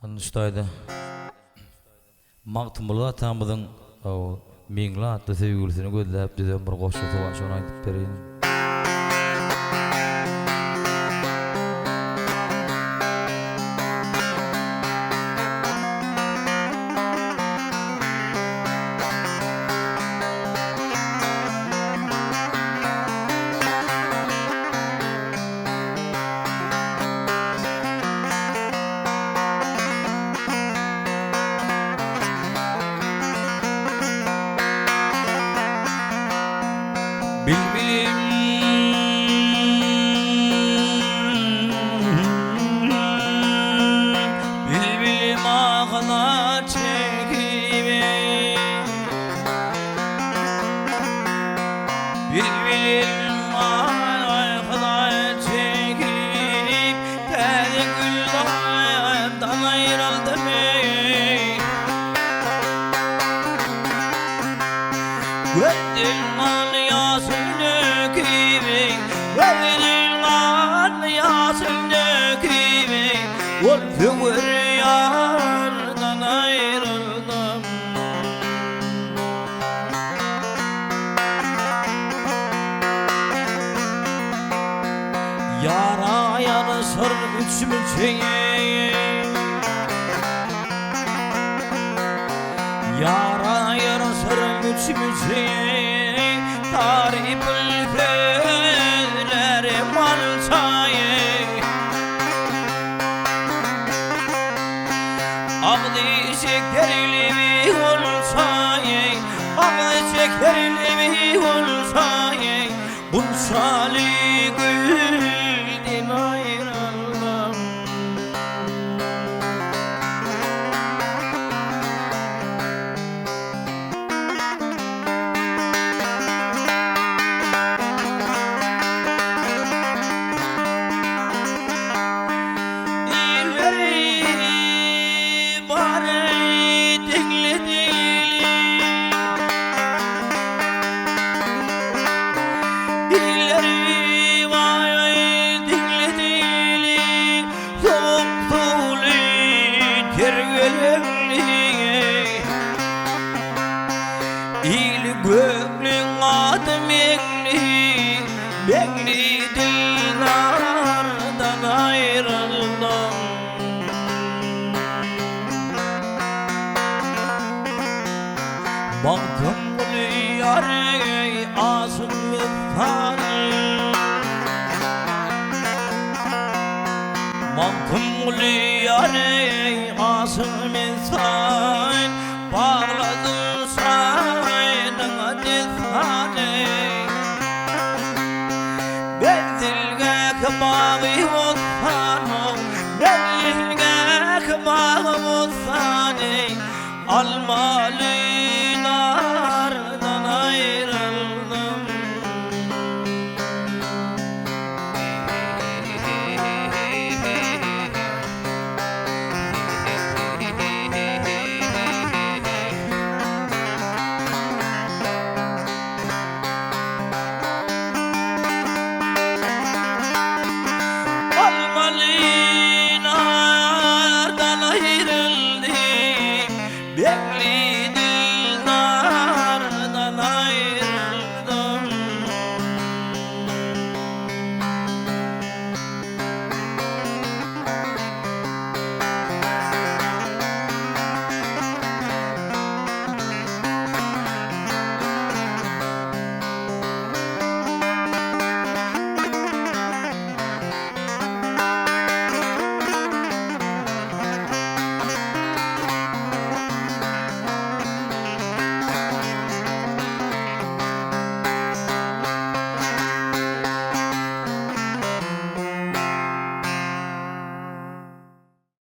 Anıştaydı. Maqtımlı atamızın o mingla atı sevgilisini gözläp bizden bir goşgusu var, şonu aytyp bereyim. Bilbilim bilbilim ağla çekimi bilbilim ağla çekip teri gülden ayrıldım Gördün ağlıyasın dökümi Gördün ağlıyasın dökümi Ol fıvır yardan ayrıldım Yara yara sar üçümüzeye Yara yara sar üçümüzeye Tarih bülbülleri malçayı Ağlı şekerli bir olsayı Ağlı şekerli bir olsayı Bulsali güldin ayrıldım İleri vay dinledi soğuk sulu tergelemli İl göklün adım ekli bekli dillardan ayrıldım Baktım bunu yare ağzım Baktım bunu yare ağzım insan Bağladım saydına dizhane Benzilge kımağı olsanım Benzilge kımağı olsanım Almalı